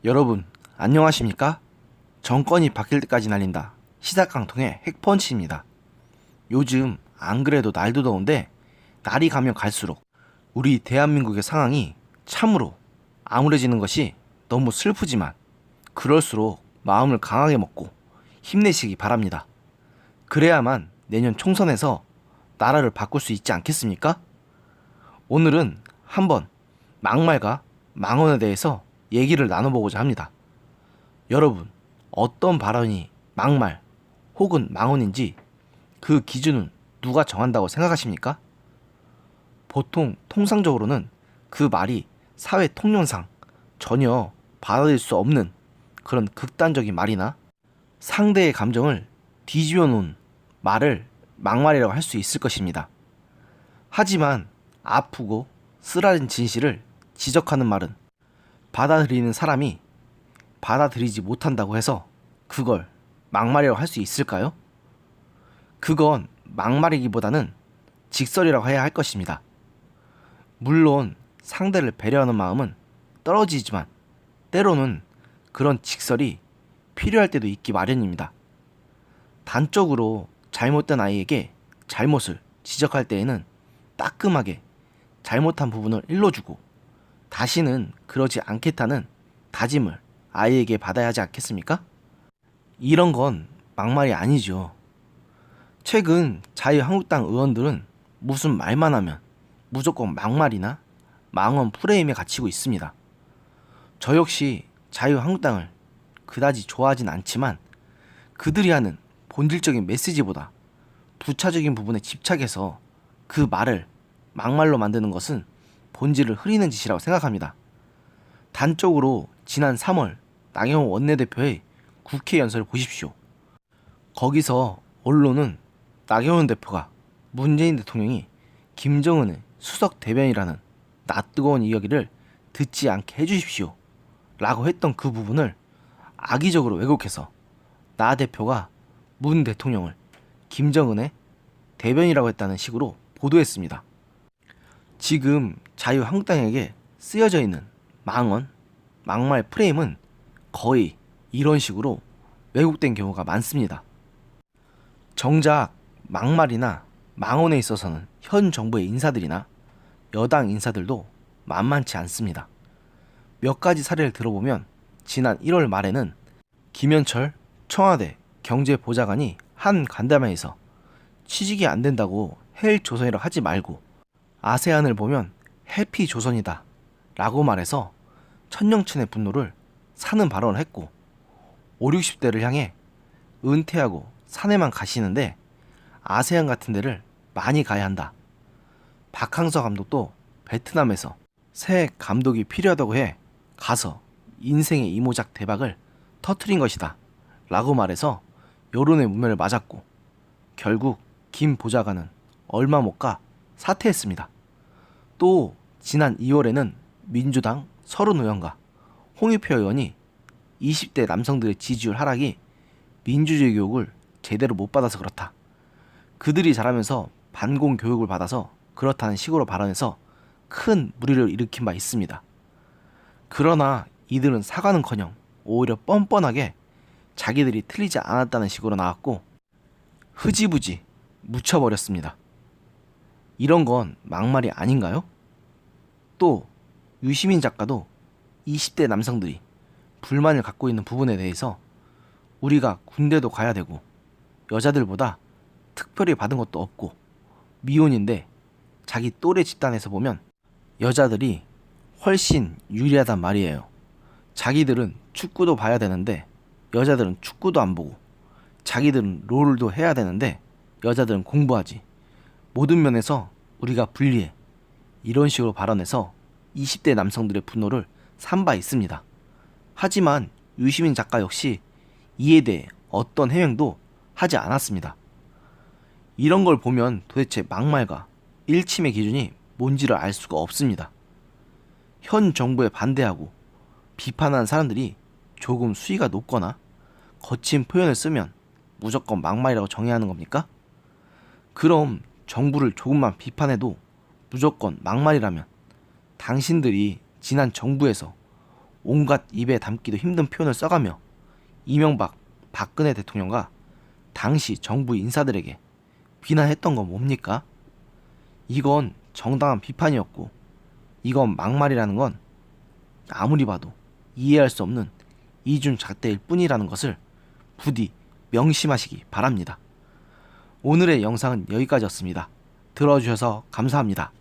여러분 안녕하십니까? 정권이 바뀔 때까지 날린다 시사깡통의 핵펀치입니다. 요즘 안 그래도 날도 더운데 날이 가면 갈수록 우리 대한민국의 상황이 참으로 암울해지는 것이 너무 슬프지만 그럴수록 마음을 강하게 먹고 힘내시기 바랍니다. 그래야만 내년 총선에서 나라를 바꿀 수 있지 않겠습니까? 오늘은 한번 막말과 망언에 대해서 얘기를 나눠보고자 합니다. 여러분, 어떤 발언이 막말 혹은 망언인지 그 기준은 누가 정한다고 생각하십니까? 보통 통상적으로는 그 말이 사회 통념상 전혀 받아들일 수 없는 그런 극단적인 말이나 상대의 감정을 뒤집어 놓은 말을 막말이라고 할 수 있을 것입니다. 하지만 아프고 쓰라린 진실을 지적하는 말은 받아들이는 사람이 받아들이지 못한다고 해서 그걸 막말이라고 할 수 있을까요? 그건 막말이기보다는 직설이라고 해야 할 것입니다. 물론 상대를 배려하는 마음은 떨어지지만 때로는 그런 직설이 필요할 때도 있기 마련입니다. 단적으로 잘못된 아이에게 잘못을 지적할 때에는 따끔하게 잘못한 부분을 일러주고 다시는 그러지 않겠다는 다짐을 아이에게 받아야 하지 않겠습니까? 이런 건 막말이 아니죠. 최근 자유한국당 의원들은 무슨 말만 하면 무조건 막말이나 망언 프레임에 갇히고 있습니다. 저 역시 자유한국당을 그다지 좋아하진 않지만 그들이 하는 본질적인 메시지보다 부차적인 부분에 집착해서 그 말을 막말로 만드는 것은 본질을 흐리는 짓이라고 생각합니다. 단적으로 지난 3월 나경원 원내대표의 국회 연설을 보십시오. 거기서 언론은 나경원 대표가 문재인 대통령이 김정은의 수석 대변이라는 낯뜨거운 이야기를 듣지 않게 해주십시오 라고 했던 그 부분을 악의적으로 왜곡해서 나 대표가 문 대통령을 김정은의 대변이라고 했다는 식으로 보도했습니다. 지금 자유한국당에게 쓰여져 있는 망언, 막말 프레임은 거의 이런 식으로 왜곡된 경우가 많습니다. 정작 막말이나 망언에 있어서는 현 정부의 인사들이나 여당 인사들도 만만치 않습니다. 몇 가지 사례를 들어보면 지난 1월 말에는 김현철 청와대 경제보좌관이 한 간담회에서 취직이 안 된다고 헬조선이라고 하지 말고 아세안을 보면 해피조선이다 라고 말해서 천년천의 분노를 사는 발언을 했고 5, 60대를 향해 은퇴하고 산에만 가시는데 아세안 같은 데를 많이 가야 한다. 박항서 감독도 베트남에서 새 감독이 필요하다고 해 가서 인생의 이모작 대박을 터트린 것이다 라고 말해서 여론의 문매를 맞았고 결국 김 보좌관은 얼마 못 가 사퇴했습니다. 또 지난 2월에는 민주당 서른 의원과 홍익표 의원이 20대 남성들의 지지율 하락이 민주주의 교육을 제대로 못 받아서 그렇다. 그들이 자라면서 반공 교육을 받아서 그렇다는 식으로 발언해서 큰 물의를 일으킨 바 있습니다. 그러나 이들은 사과는커녕 오히려 뻔뻔하게 자기들이 틀리지 않았다는 식으로 나왔고 흐지부지 묻혀버렸습니다. 이런 건 막말이 아닌가요? 또 유시민 작가도 20대 남성들이 불만을 갖고 있는 부분에 대해서 우리가 군대도 가야 되고 여자들보다 특별히 받은 것도 없고 미혼인데 자기 또래 집단에서 보면 여자들이 훨씬 유리하단 말이에요. 자기들은 축구도 봐야 되는데 여자들은 축구도 안 보고 자기들은 롤도 해야 되는데 여자들은 공부하지. 모든 면에서 우리가 불리해. 이런 식으로 발언해서 20대 남성들의 분노를 산 바 있습니다. 하지만 유시민 작가 역시 이에 대해 어떤 해명도 하지 않았습니다. 이런 걸 보면 도대체 막말과 일침의 기준이 뭔지를 알 수가 없습니다. 현 정부에 반대하고 비판하는 사람들이 조금 수위가 높거나 거친 표현을 쓰면 무조건 막말이라고 정해야 하는 겁니까? 그럼 정부를 조금만 비판해도 무조건 막말이라면 당신들이 지난 정부에서 온갖 입에 담기도 힘든 표현을 써가며 이명박, 박근혜 대통령과 당시 정부 인사들에게 비난했던 건 뭡니까? 이건 정당한 비판이었고, 이건 막말이라는 건 아무리 봐도 이해할 수 없는 이중잣대일 뿐이라는 것을 부디 명심하시기 바랍니다. 오늘의 영상은 여기까지였습니다. 들어주셔서 감사합니다.